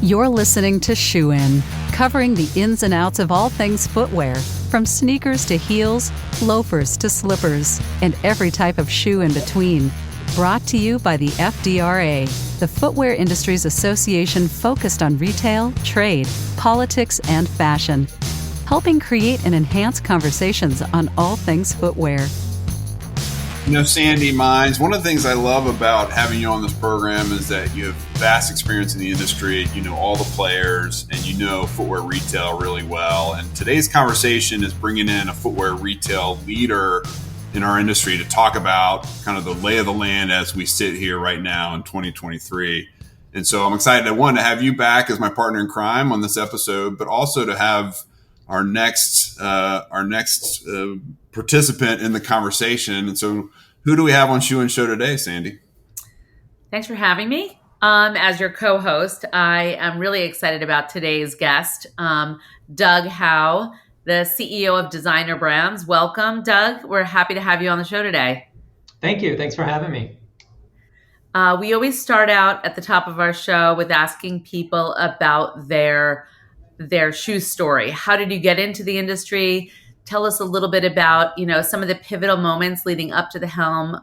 You're listening to Shoe In, covering the ins and outs of all things footwear, from sneakers to heels, loafers to slippers, and every type of shoe in between. Brought to you by the FDRA, the Footwear Industries Association focused on retail, trade, politics, and fashion, helping create and enhance conversations on all things footwear. You know, Sandi Mines, one of the things I love about having you on this program is that you have vast experience in the industry. You know all the players and you know footwear retail really well. And today's conversation is bringing in a footwear retail leader in our industry to talk about kind of the lay of the land as we sit here right now in 2023. And so I'm excited, one, to have you back as my partner in crime on this episode, but also to have our next participant in the conversation. And so who do we have on Shoe and Show today, Sandi? Thanks for having me. As your co-host, I am really excited about today's guest, Doug Howe, the CEO of Designer Brands. Welcome, Doug. We're happy to have you on the show today. Thank you. Thanks for having me. We always start out at the top of our show with asking people about their shoe story. How did you get into the industry? Tell us a little bit about, some of the pivotal moments leading up to the helm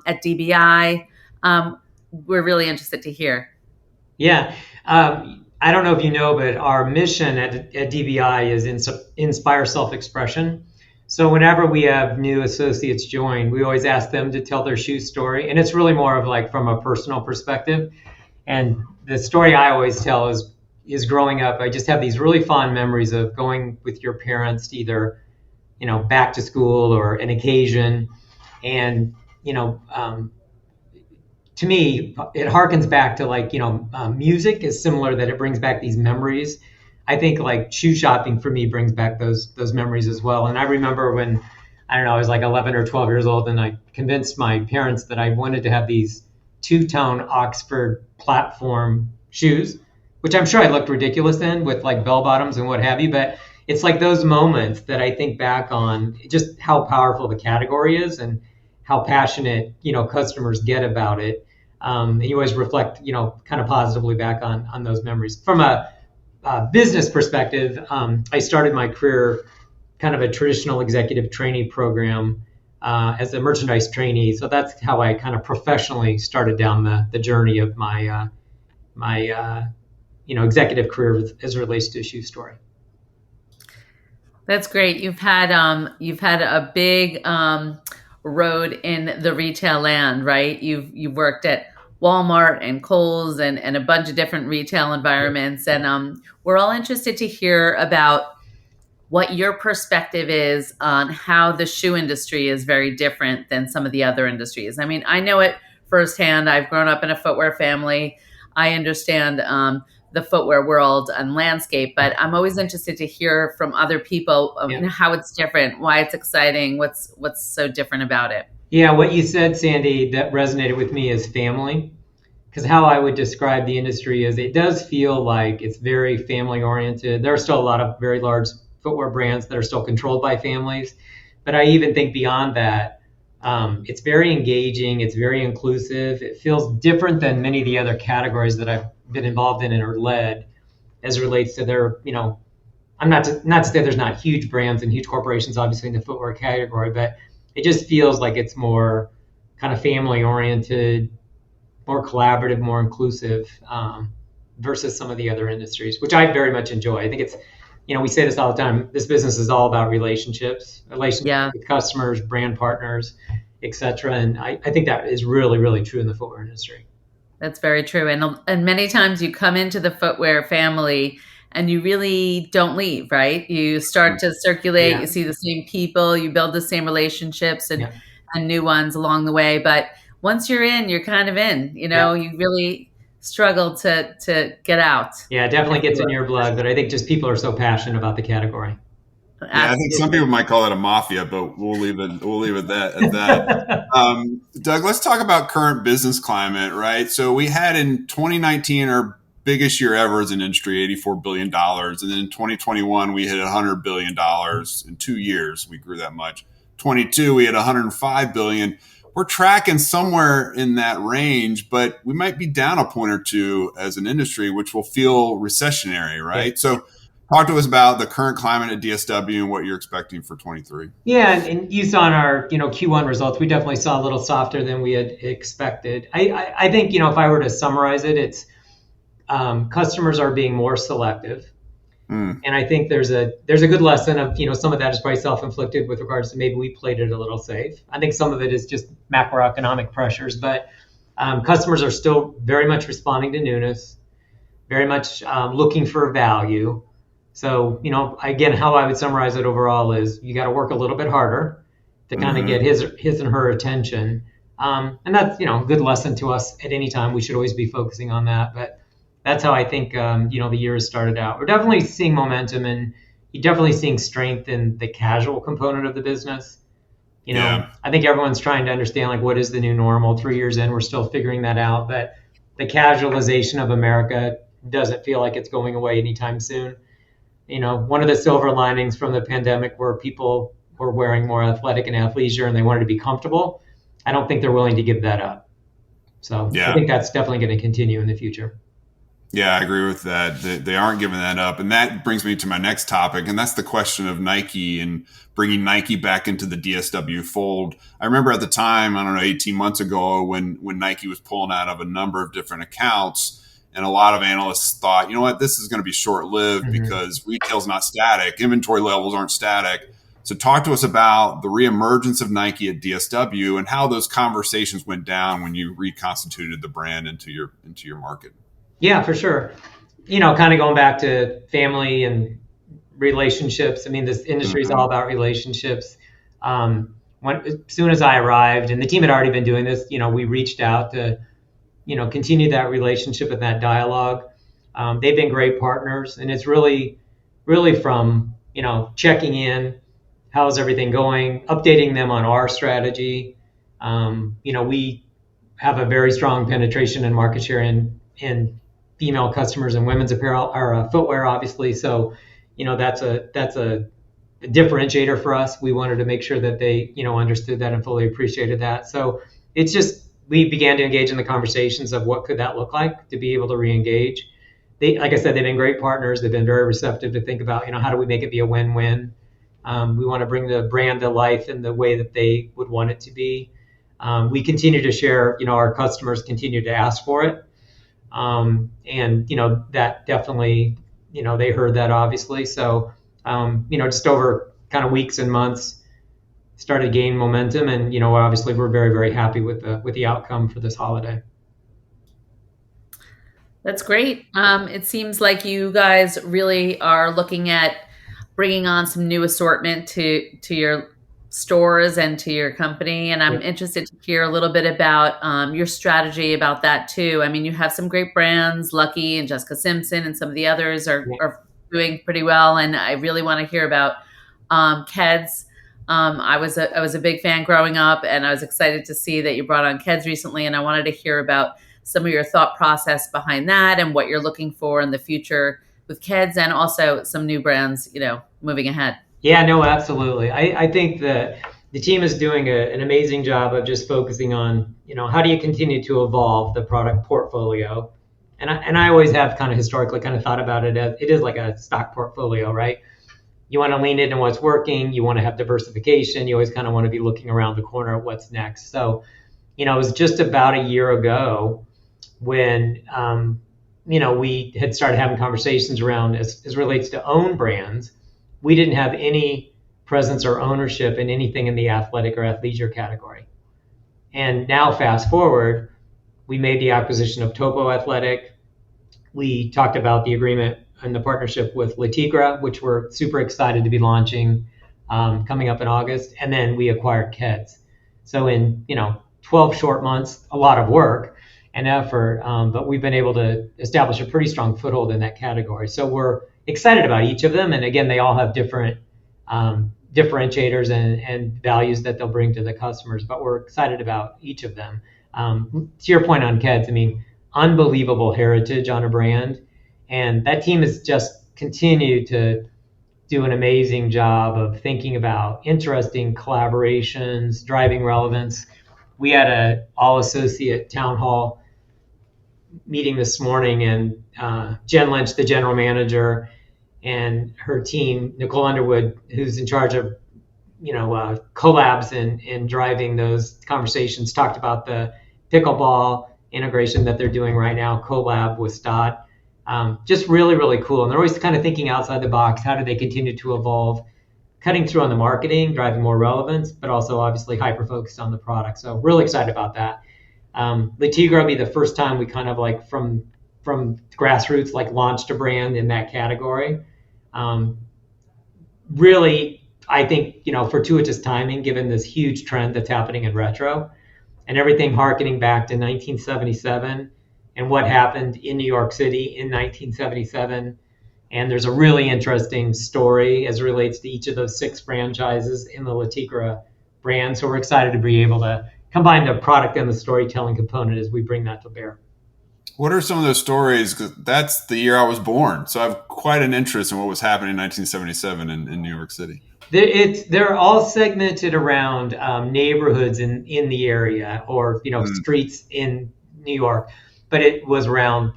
at DBI. We're really interested to hear. Yeah. I don't know if you know, but our mission at DBI is inspire self-expression. So whenever we have new associates join, we always ask them to tell their shoe story. And it's really more of like from a personal perspective. And the story I always tell is growing up. I just have these really fond memories of going with your parents to either, back to school or an occasion. And, to me, it harkens back to music is similar, that it brings back these memories. I think like shoe shopping for me brings back those memories as well. And I remember when, I was like 11 or 12 years old, and I convinced my parents that I wanted to have these two-tone Oxford platform shoes, which I'm sure I looked ridiculous in with like bell bottoms and what have you. But it's like those moments that I think back on just how powerful the category is and how passionate, customers get about it. And you always reflect, kind of positively back on those memories. From a business perspective, I started my career kind of a traditional executive trainee program as a merchandise trainee. So that's how I kind of professionally started down the journey of my executive career as it relates to a shoe story. That's great. You've had a big road in the retail land, right? You've worked at Walmart and Kohl's and a bunch of different retail environments. And we're all interested to hear about what your perspective is on how the shoe industry is very different than some of the other industries. I mean, I know it firsthand. I've grown up in a footwear family. I understand the footwear world and landscape, but I'm always interested to hear from other people how it's different, why it's exciting, what's so different about it. Yeah, what you said, Sandi, that resonated with me is family, because how I would describe the industry is it does feel like it's very family oriented. There are still a lot of very large footwear brands that are still controlled by families, but I even think beyond that, it's very engaging, it's very inclusive. It feels different than many of the other categories that I've been involved in or led as it relates to their, I'm not to say there's not huge brands and huge corporations, obviously, in the footwear category, but it just feels like it's more kind of family oriented, more collaborative, more inclusive versus some of the other industries, which I very much enjoy. I think it's, we say this all the time, this business is all about relationships with customers, brand partners, et cetera. And I think that is really, really true in the footwear industry. That's very true. And many times you come into the footwear family and you really don't leave, right? You start to circulate, You see the same people, you build the same relationships and new ones along the way. But once you're in, you're kind of in, you really struggle to get out. Yeah, it definitely gets in your blood, but I think just people are so passionate about the category. Yeah, I think some people might call it a mafia, but we'll leave it at that. Doug, let's talk about current business climate, right? So we had in 2019 our biggest year ever as an industry, $84 billion. And then in 2021, we hit $100 billion in 2 years. We grew that much. 22, we had $105 billion. we're tracking somewhere in that range, but we might be down a point or two as an industry, which will feel recessionary, right? Yeah. So talk to us about the current climate at DSW and what you're expecting for 23. Yeah, and you saw in our Q1 results, we definitely saw a little softer than we had expected. I think if I were to summarize it, it's customers are being more selective. And I think there's a good lesson of, some of that is probably self-inflicted with regards to maybe we played it a little safe. I think some of it is just macroeconomic pressures, but customers are still very much responding to newness, very much looking for value. So, again, how I would summarize it overall is you got to work a little bit harder to kind of get his and her attention. And that's, a good lesson to us at any time. We should always be focusing on that. But that's how I think, the year has started out. We're definitely seeing momentum, and you're definitely seeing strength in the casual component of the business. I think everyone's trying to understand, what is the new normal? 3 years in, we're still figuring that out. But the casualization of America doesn't feel like it's going away anytime soon. One of the silver linings from the pandemic were people were wearing more athletic and athleisure, and they wanted to be comfortable. I don't think they're willing to give that up. So I think that's definitely going to continue in the future. Yeah, I agree with that. They aren't giving that up. And that brings me to my next topic, and that's the question of Nike and bringing Nike back into the DSW fold. I remember at the time, 18 months ago, when Nike was pulling out of a number of different accounts, and a lot of analysts thought, this is going to be short-lived because retail's not static. Inventory levels aren't static. So talk to us about the reemergence of Nike at DSW and how those conversations went down when you reconstituted the brand into your market. Yeah, for sure. Kind of going back to family and relationships. I mean, this industry is all about relationships. As soon as I arrived, and the team had already been doing this, we reached out to, continue that relationship and that dialogue. They've been great partners, and it's really, really from, checking in, how's everything going, updating them on our strategy. We have a very strong penetration and market share in female customers and women's apparel or footwear, obviously. So, that's a differentiator for us. We wanted to make sure that they, understood that and fully appreciated that. So it's just, we began to engage in the conversations of what could that look like to be able to re-engage. Like I said, they've been great partners. They've been very receptive to think about, how do we make it be a win-win? We want to bring the brand to life in the way that they would want it to be. We continue to share, our customers continue to ask for it. And, that definitely, they heard that obviously. So, just over kind of weeks and months started gaining momentum, and, obviously we're very, very happy with the outcome for this holiday. That's great. It seems like you guys really are looking at bringing on some new assortment to your stores and to your company. And I'm interested to hear a little bit about your strategy about that too. I mean, you have some great brands, Lucky and Jessica Simpson, and some of the others are doing pretty well. And I really want to hear about Keds. I was a big fan growing up, and I was excited to see that you brought on Keds recently. And I wanted to hear about some of your thought process behind that and what you're looking for in the future with Keds, and also some new brands, moving ahead. Yeah, no, absolutely. I think that the team is doing an amazing job of just focusing on, how do you continue to evolve the product portfolio? And I always have kind of historically kind of thought about it as it is like a stock portfolio, right? You want to lean into what's working. You want to have diversification. You always kind of want to be looking around the corner at what's next. So, it was just about a year ago when, we had started having conversations around as relates to own brands. We didn't have any presence or ownership in anything in the athletic or athleisure category. And now fast forward, we made the acquisition of Topo Athletic. We talked about the agreement and the partnership with Le Tigre, which we're super excited to be launching coming up in August. And then we acquired Keds. So in, 12 short months, a lot of work and effort, but we've been able to establish a pretty strong foothold in that category. So we're excited about each of them. And again, they all have different differentiators and values that they'll bring to the customers, but we're excited about each of them. To your point on Keds, I mean, unbelievable heritage on a brand. And that team has just continued to do an amazing job of thinking about interesting collaborations, driving relevance. we had a all associate town hall meeting this morning, and Jen Lynch, the general manager, and her team, Nicole Underwood, who's in charge of collabs and driving those conversations, talked about the pickleball integration that they're doing right now, collab with Stott. Just really, really cool. And they're always kind of thinking outside the box. How do they continue to evolve, cutting through on the marketing, driving more relevance, but also obviously hyper-focused on the product. So really excited about that. Le Tigre will be the first time we kind of like from grassroots, like launched a brand in that category. Really, I think, fortuitous timing given this huge trend that's happening in retro and everything harkening back to 1977 and what happened in New York City in 1977. And there's a really interesting story as it relates to each of those 6 franchises in the Le Tigre brand. So we're excited to be able to combine the product and the storytelling component as we bring that to bear. What are some of those stories? 'Cause that's the year I was born. So I have quite an interest in what was happening in 1977 in New York City. They're all segmented around neighborhoods in the area or, streets in New York. But it was around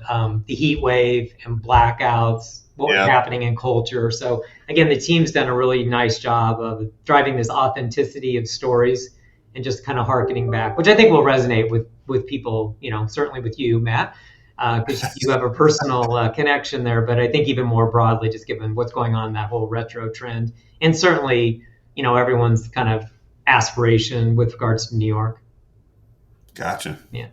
the heat wave and blackouts, what was happening in culture. So again, the team's done a really nice job of driving this authenticity of stories and just kind of harkening back, which I think will resonate with people, certainly with you, Matt, because you have a personal connection there. But I think even more broadly, just given what's going on in that whole retro trend, and certainly, everyone's kind of aspiration with regards to New York. Gotcha. Yeah.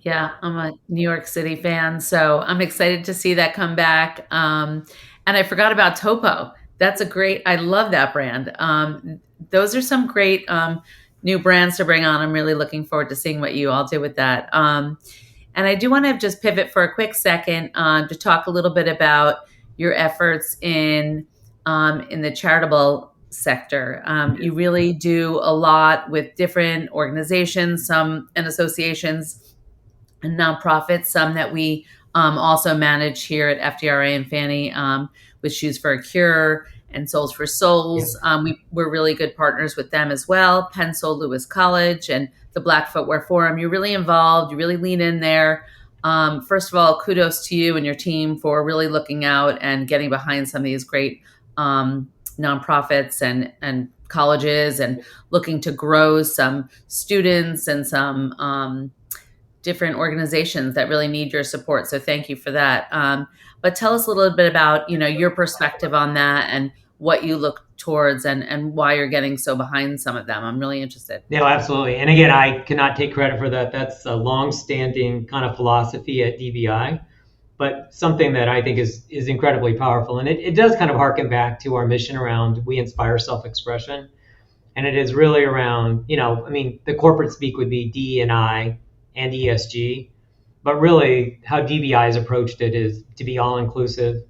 Yeah, I'm a New York City fan, so I'm excited to see that come back. And I forgot about Topo. That's I love that brand. Those are some great new brands to bring on. I'm really looking forward to seeing what you all do with that. And I do want to just pivot for a quick second to talk a little bit about your efforts in the charitable sector. You really do a lot with different organizations, some and associations and nonprofits, some that we also manage here at FDRA and Fannie with Shoes for a Cure and Souls for Souls. We're really good partners with them as well. Penn Sol Lewis College and the Black Footwear Forum. You're really involved. You really lean in there. First of all, kudos to you and your team for really looking out and getting behind some of these great nonprofits and colleges and looking to grow some students and some different organizations that really need your support. So thank you for that. But tell us a little bit about, your perspective on that and what you look towards and why you're getting so behind some of them. I'm really interested. No, absolutely. And again, I cannot take credit for that. That's a long-standing kind of philosophy at DBI, but something that I think is incredibly powerful. And it does kind of harken back to our mission around we inspire self-expression. And it is really around, the corporate speak would be D&I and ESG, but really how DBI has approached it is to be all-inclusive.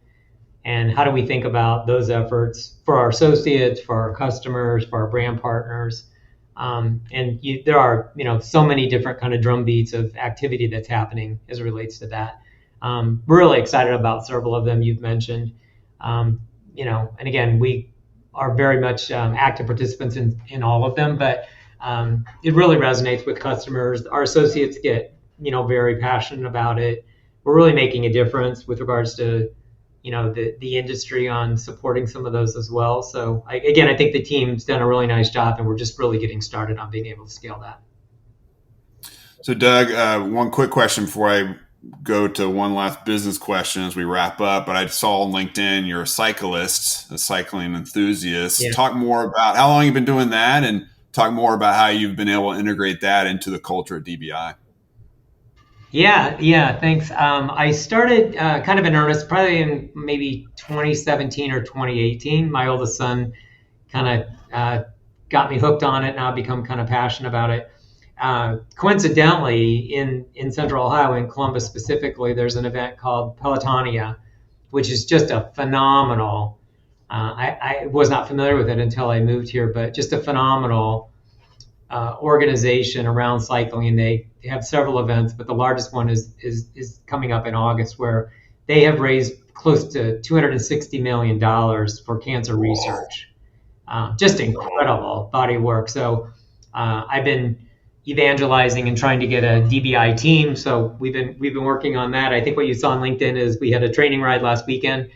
And how do we think about those efforts for our associates, for our customers, for our brand partners? There are, so many different kind of drumbeats of activity that's happening as it relates to that. We're really excited about several of them you've mentioned. And again, we are very much active participants in all of them, but it really resonates with customers. Our associates get, very passionate about it. We're really making a difference with regards to, the industry on supporting some of those as well. So I think the team's done a really nice job, and we're just really getting started on being able to scale that. So Doug, one quick question before I go to one last business question as we wrap up. But I saw on LinkedIn you're a cyclist, a cycling enthusiast. Yeah. Talk more about how long you've been doing that, and talk more about how you've been able to integrate that into the culture at DBI. Yeah, thanks. I started kind of in earnest probably in maybe 2017 or 2018. My oldest son kind of got me hooked on it, and I've become kind of passionate about it. Coincidentally, in Central Ohio, in Columbus specifically, there's an event called Pelotonia, which is just a phenomenal, I was not familiar with it until I moved here, but just a phenomenal organization around cycling. And they have several events, but the largest one is coming up in August, where they have raised close to $260 million for cancer research. Just incredible body of work. So I've been evangelizing and trying to get a DBI team. So we've been working on that. I think what you saw on LinkedIn is we had a training ride last weekend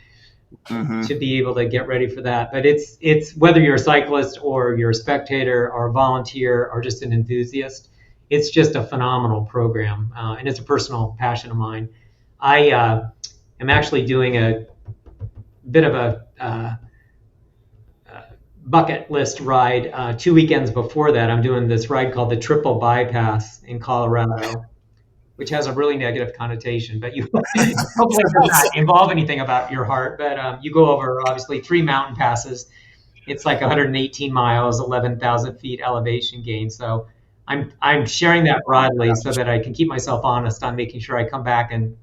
to be able to get ready for that. But it's whether you're a cyclist or you're a spectator or a volunteer or just an enthusiast, it's just a phenomenal program, and it's a personal passion of mine. I am actually doing a bit of a bucket list ride. 2 weekends before that, I'm doing this ride called the Triple Bypass in Colorado, which has a really negative connotation, but you hopefully does not involve anything about your heart. But you go over obviously 3 mountain passes. It's like 118 miles, 11,000 feet elevation gain. So I'm sharing that broadly so that I can keep myself honest on making sure I come back and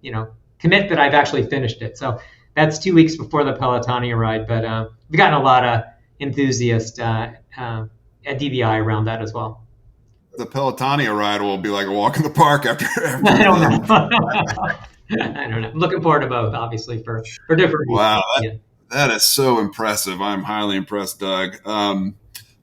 commit that I've actually finished it. So that's 2 weeks before the Pelotonia ride, but we've gotten a lot of enthusiasts at DBI around that as well. The Pelotonia ride will be like a walk in the park after I don't know. I don't know. I'm looking forward to both, obviously, for different reasons. Wow, that is so impressive. I'm highly impressed, Doug.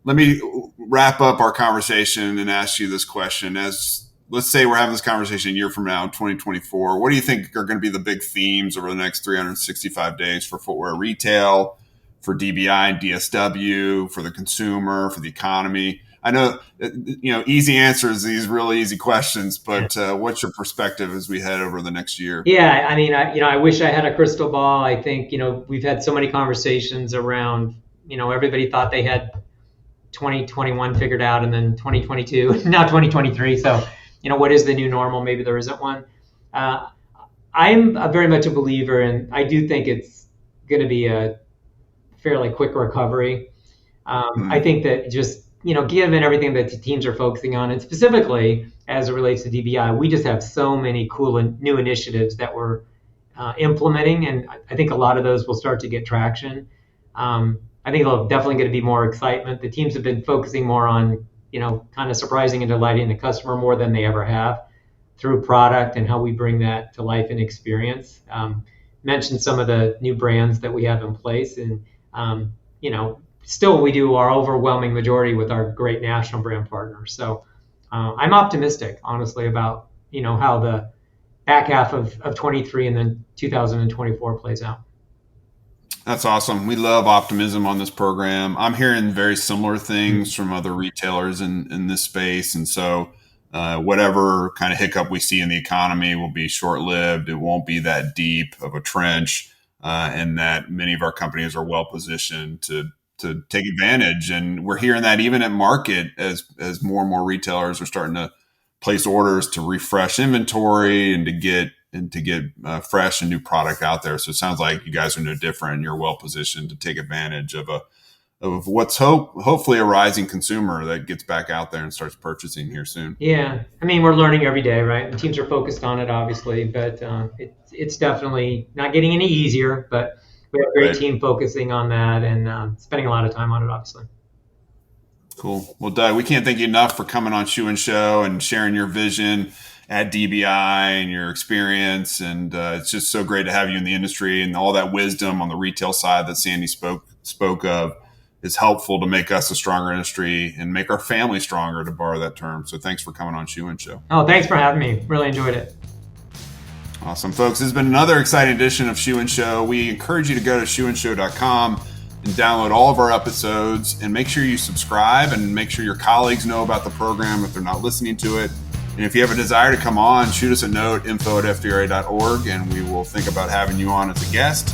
Let me wrap up our conversation and ask you this question. As let's say we're having this conversation a year from now, 2024, what do you think are going to be the big themes over the next 365 days for footwear retail, for DBI and DSW, for the consumer, for the economy? I know, easy answers, these really easy questions, but what's your perspective as we head over the next year? Yeah, I mean, I wish I had a crystal ball. I think, we've had so many conversations around, everybody thought they had 2021 figured out and then 2022, now 2023. So, what is the new normal? Maybe there isn't one. I'm very much a believer, and I do think it's going to be a fairly quick recovery. I think that just, given everything that the teams are focusing on, and specifically as it relates to DBI, we just have so many cool and new initiatives that we're implementing, and I think a lot of those will start to get traction. I think there's definitely going to be more excitement. The teams have been focusing more on, kind of surprising and delighting the customer more than they ever have through product and how we bring that to life and experience. Mentioned some of the new brands that we have in place, and still we do our overwhelming majority with our great national brand partners. So I'm optimistic, honestly, about how the back half of 23 and then 2024 plays out. That's awesome. We love optimism on this program. I'm hearing very similar things from other retailers in this space. And so whatever kind of hiccup we see in the economy will be short-lived. It won't be that deep of a trench, and that many of our companies are well positioned to take advantage. And we're hearing that even at market as more and more retailers are starting to place orders to refresh inventory and to get fresh and new product out there. So it sounds like you guys are no different. You're well positioned to take advantage of what's hopefully a rising consumer that gets back out there and starts purchasing here soon. Yeah, I mean, we're learning every day, right? And teams are focused on it, obviously, but it's definitely not getting any easier. But we have a great team focusing on that and spending a lot of time on it, obviously. Cool. Well, Doug, we can't thank you enough for coming on Shoe and Show and sharing your vision at DBI and your experience. And it's just so great to have you in the industry, and all that wisdom on the retail side that Sandi spoke of is helpful to make us a stronger industry and make our family stronger, to borrow that term. So thanks for coming on Shoe and Show. Oh, thanks for having me. Really enjoyed it. Awesome, folks. This has been another exciting edition of Shoe and Show. We encourage you to go to shoeandshow.com and download all of our episodes, and make sure you subscribe and make sure your colleagues know about the program if they're not listening to it. And if you have a desire to come on, shoot us a note, info@fdra.org, and we will think about having you on as a guest.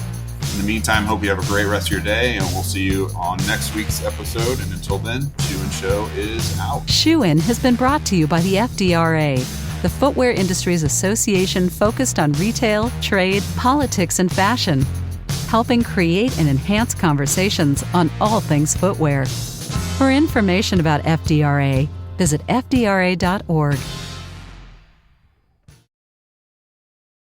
In the meantime, hope you have a great rest of your day, and we'll see you on next week's episode. And until then, Shoe and Show is out. Shoe In has been brought to you by the FDRA, the Footwear Industries Association focused on retail, trade, politics, and fashion, helping create and enhance conversations on all things footwear. For information about FDRA, visit fdra.org.